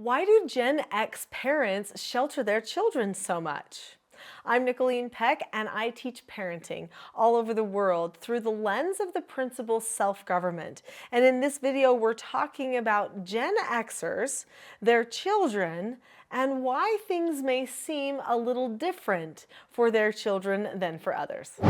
Why do Gen X parents shelter their children so much? I'm Nicholeen Peck, and I teach parenting all over the world through the lens of the principle self-government. And in this video, we're talking about Gen Xers, their children, and why things may seem a little different for their children than for others.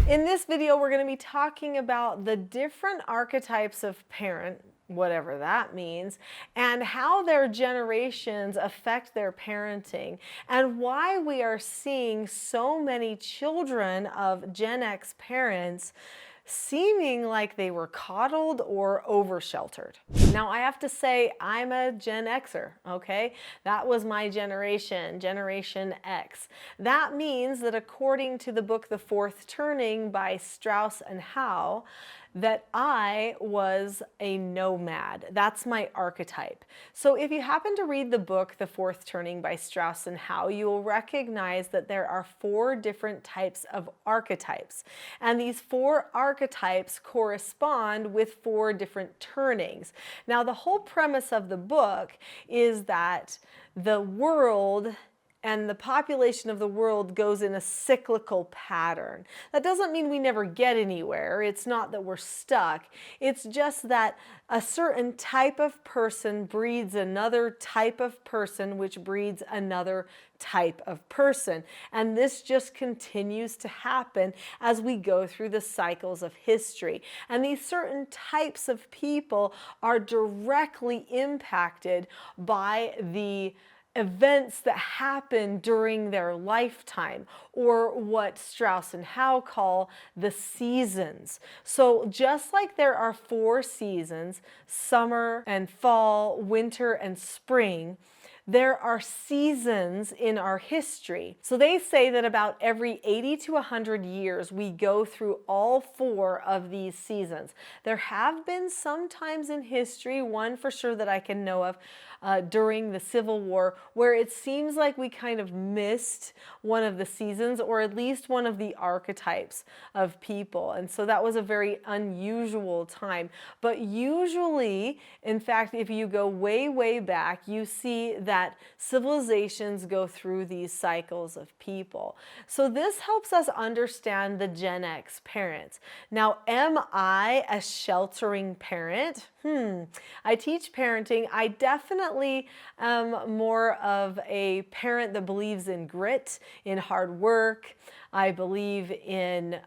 In this video, we're going to be talking about the different archetypes of parent, whatever that means, and how their generations affect their parenting, and why we are seeing so many children of Gen X parents seeming like they were coddled or over-sheltered. Now, I have to say, I'm a Gen Xer, okay? That was my generation, Generation X. That means that according to the book The Fourth Turning by Strauss and Howe, that I was a nomad. That's my archetype. So if you happen to read the book The Fourth Turning by Strauss and Howe, you will recognize that there are 4 different types of archetypes. And these 4 archetypes correspond with 4 different turnings. Now, the whole premise of the book is that the world and the population of the world goes in a cyclical pattern. That doesn't mean we never get anywhere. It's not that we're stuck. It's just that a certain type of person breeds another type of person, which breeds another type of person. And this just continues to happen as we go through the cycles of history. And these certain types of people are directly impacted by the events that happen during their lifetime, or what Strauss and Howe call the seasons. So just like there are 4 seasons, summer and fall, winter and spring, there are seasons in our history. So they say that about every 80 to 100 years, we go through all 4 of these seasons. There have been some times in history, one for sure that I can know of, during the Civil War, where it seems like we kind of missed one of the seasons, or at least one of the archetypes of people. And so that was a very unusual time. But usually, in fact, if you go way, way back, you see that civilizations go through these cycles of people. So this helps us understand the Gen X parents. Now, am I a sheltering parent? I teach parenting. I definitely am more of a parent that believes in grit, in hard work. I believe in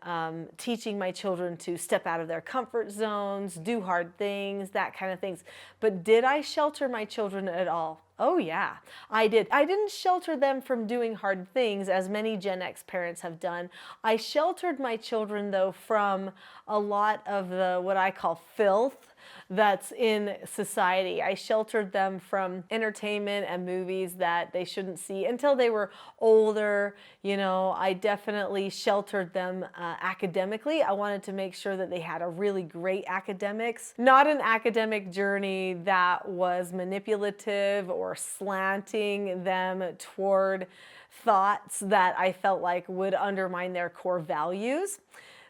teaching my children to step out of their comfort zones, do hard things, that kind of things. But did I shelter my children at all? Oh yeah, I did. I didn't shelter them from doing hard things as many Gen X parents have done. I sheltered my children though from a lot of the what I call filth that's in society. I sheltered them from entertainment and movies that they shouldn't see until they were older. You know, I definitely sheltered them academically. I wanted to make sure that they had a really great academics, not an academic journey that was manipulative or slanting them toward thoughts that I felt like would undermine their core values.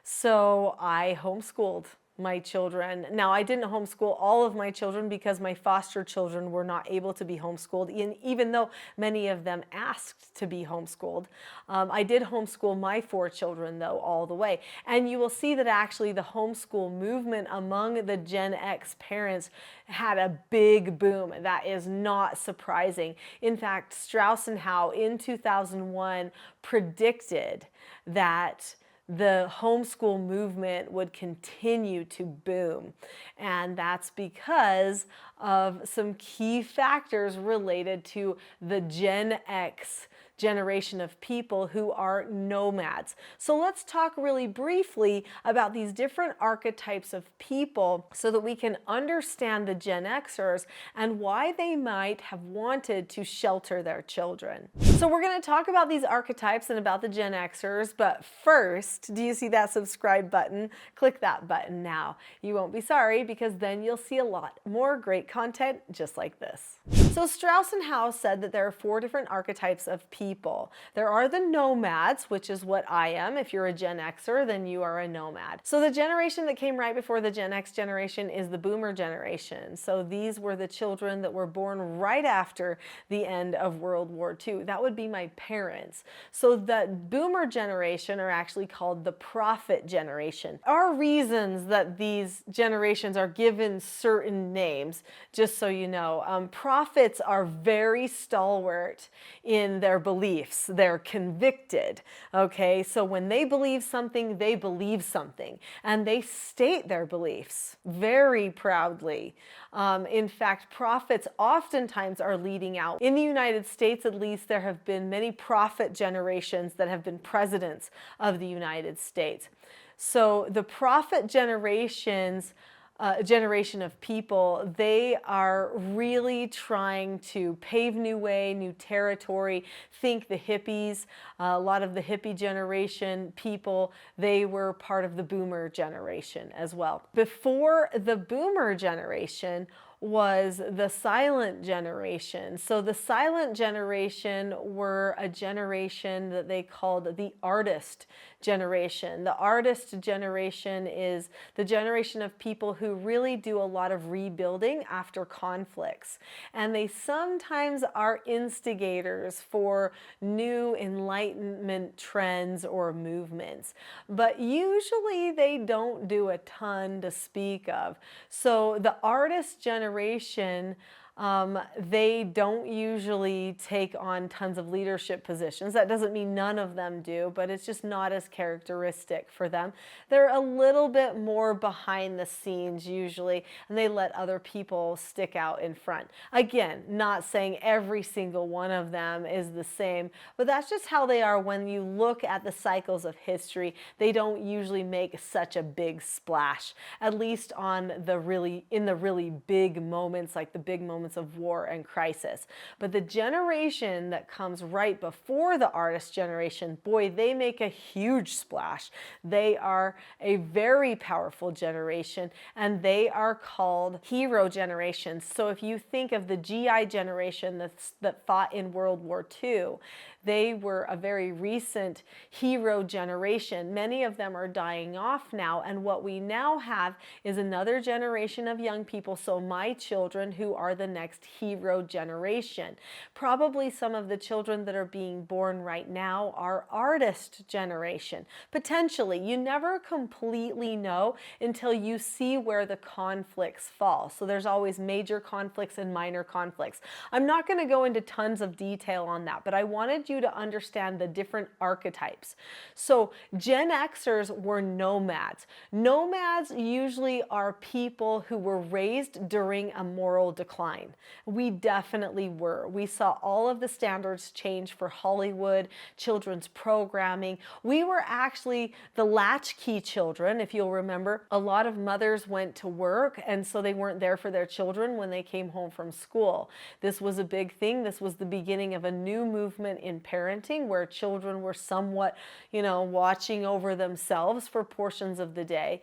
So I homeschooled my children. Now, I didn't homeschool all of my children because my foster children were not able to be homeschooled, even though many of them asked to be homeschooled. I did homeschool my 4 children, though, all the way. And you will see that actually the homeschool movement among the Gen X parents had a big boom. That is not surprising. In fact, Strauss and Howe in 2001 predicted that the homeschool movement would continue to boom. And that's because of some key factors related to the Gen X generation of people who are nomads. So let's talk really briefly about these different archetypes of people so that we can understand the Gen Xers and why they might have wanted to shelter their children. So we're going to talk about these archetypes and about the Gen Xers, but first, do you see that subscribe button? Click that button now. You won't be sorry, because then you'll see a lot more great content just like this. So Strauss and Howe said that there are 4 different archetypes of people. There are the nomads, which is what I am. If you're a Gen Xer, then you are a nomad. So the generation that came right before the Gen X generation is the boomer generation. So these were the children that were born right after the end of World War II. That would be my parents. So the boomer generation are actually called the prophet generation. There are reasons that these generations are given certain names, just so you know. Prophets are very stalwart in their beliefs. They're convicted, okay? So when they believe something, and they state their beliefs very proudly. In fact, prophets oftentimes are leading out. In the United States, at least, there have been many prophet generations that have been presidents of the United States. So the prophet generations, generation of people, they are really trying to pave new way, new territory. Think the hippies, a lot of the hippie generation people, they were part of the boomer generation as well. Before the boomer generation was the silent generation. So the silent generation were a generation that they called the artist generation. The artist generation is the generation of people who really do a lot of rebuilding after conflicts. And they sometimes are instigators for new enlightenment trends or movements. But usually they don't do a ton to speak of. So the artist generation, they don't usually take on tons of leadership positions. That doesn't mean none of them do, but it's just not as characteristic for them. They're a little bit more behind the scenes usually, and they let other people stick out in front. Again, not saying every single one of them is the same, but that's just how they are when you look at the cycles of history. They don't usually make such a big splash, at least in the really big moments, like the big moments of war and crisis. But the generation that comes right before the artist generation, boy, they make a huge splash. They are a very powerful generation, and they are called hero generations. So if you think of the GI generation that fought in World War II, they were a very recent hero generation. Many of them are dying off now, and what we now have is another generation of young people, so my children, who are the next hero generation. Probably some of the children that are being born right now are artist generation. Potentially. You never completely know until you see where the conflicts fall. So there's always major conflicts and minor conflicts. I'm not going to go into tons of detail on that, but I wanted you to understand the different archetypes. So Gen Xers were nomads. Nomads usually are people who were raised during a moral decline. We definitely were. We saw all of the standards change for Hollywood, children's programming. We were actually the latchkey children, if you'll remember. A lot of mothers went to work, and so they weren't there for their children when they came home from school. This was a big thing. This was the beginning of a new movement in parenting where children were somewhat, watching over themselves for portions of the day.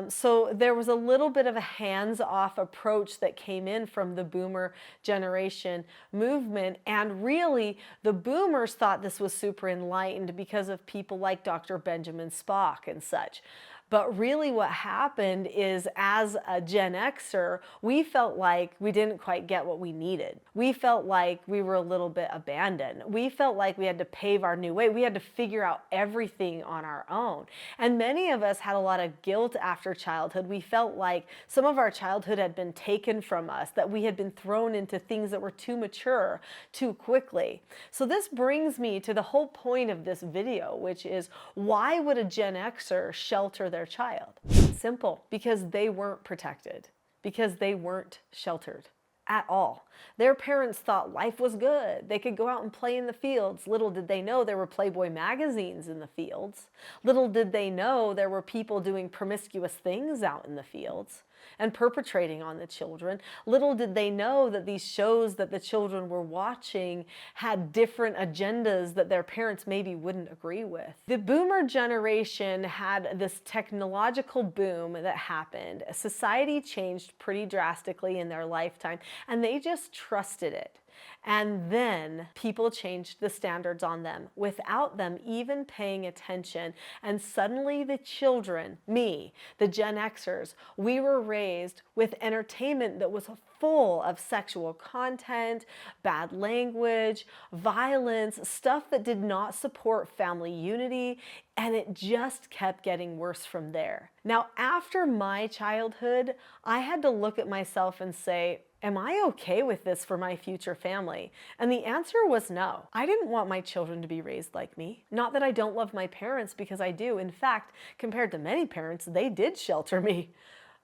So there was a little bit of a hands-off approach that came in from the boomer generation movement. And really, the boomers thought this was super enlightened because of people like Dr. Benjamin Spock and such. But really what happened is, as a Gen Xer, we felt like we didn't quite get what we needed. We felt like we were a little bit abandoned. We felt like we had to pave our new way. We had to figure out everything on our own. And many of us had a lot of guilt after childhood. We felt like some of our childhood had been taken from us, that we had been thrown into things that were too mature too quickly. So this brings me to the whole point of this video, which is, why would a Gen Xer shelter their child? Simple. Because they weren't protected. Because they weren't sheltered at all. Their parents thought life was good. They could go out and play in the fields. Little did they know there were Playboy magazines in the fields. Little did they know there were people doing promiscuous things out in the fields. and perpetrating on the children. Little did they know that these shows that the children were watching had different agendas that their parents maybe wouldn't agree with. The boomer generation had this technological boom that happened. Society changed pretty drastically in their lifetime, and they just trusted it. And then people changed the standards on them without them even paying attention. And suddenly the children, me, the Gen Xers, we were raised with entertainment that was full of sexual content, bad language, violence, stuff that did not support family unity, and it just kept getting worse from there. Now, after my childhood, I had to look at myself and say, am I okay with this for my future family? And the answer was no. I didn't want my children to be raised like me. Not that I don't love my parents, because I do. In fact, compared to many parents, they did shelter me.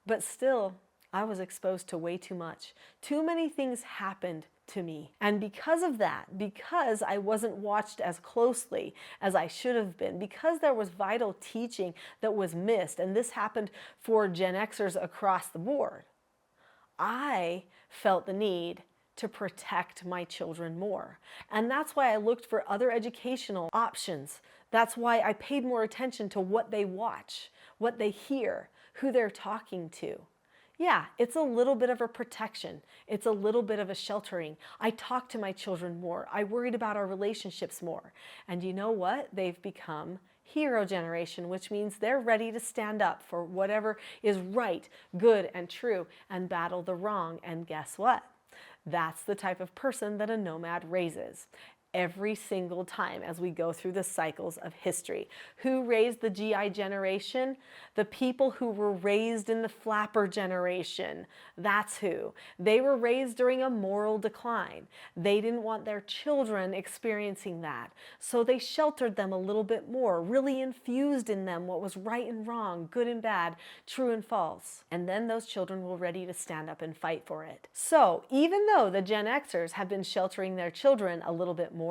But still, I was exposed to way too much. Too many things happened to me. And because of that, because I wasn't watched as closely as I should have been, because there was vital teaching that was missed, and this happened for Gen Xers across the board, I felt the need to protect my children more. And that's why I looked for other educational options. That's why I paid more attention to what they watch, what they hear, who they're talking to. Yeah, it's a little bit of a protection. It's a little bit of a sheltering. I talked to my children more. I worried about our relationships more. And you know what? They've become hero generation, which means they're ready to stand up for whatever is right, good, and true, and battle the wrong. And guess what? That's the type of person that a nomad raises. Every single time as we go through the cycles of history. Who raised the GI generation? The people who were raised in the flapper generation. That's who. They were raised during a moral decline. They didn't want their children experiencing that. So they sheltered them a little bit more, really infused in them what was right and wrong, good and bad, true and false. And then those children were ready to stand up and fight for it. So even though the Gen Xers have been sheltering their children a little bit more,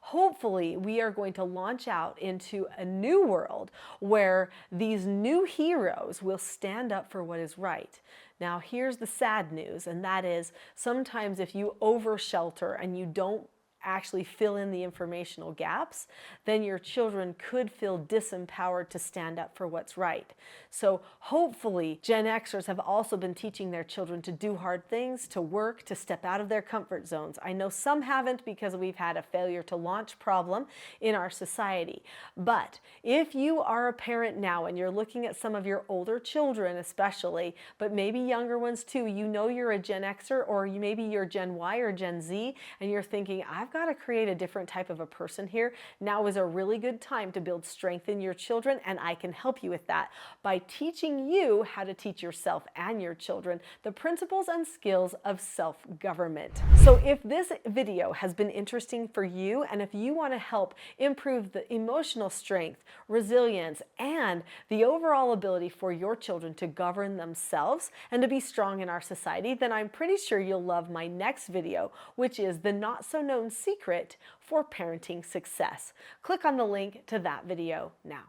hopefully we are going to launch out into a new world where these new heroes will stand up for what is right. Now, here's the sad news, and that is sometimes if you over-shelter and you don't actually fill in the informational gaps, then your children could feel disempowered to stand up for what's right. So hopefully Gen Xers have also been teaching their children to do hard things, to work, to step out of their comfort zones. I know some haven't because we've had a failure to launch problem in our society. But if you are a parent now and you're looking at some of your older children especially, but maybe younger ones too, you know you're a Gen Xer, or maybe you're Gen Y or Gen Z, and you're thinking, I've got to create a different type of a person here. Now is a really good time to build strength in your children, and I can help you with that by teaching you how to teach yourself and your children the principles and skills of self-government. So if this video has been interesting for you, and if you want to help improve the emotional strength, resilience, and the overall ability for your children to govern themselves and to be strong in our society, then I'm pretty sure you'll love my next video, which is the not-so-known secret for parenting success. Click on the link to that video now.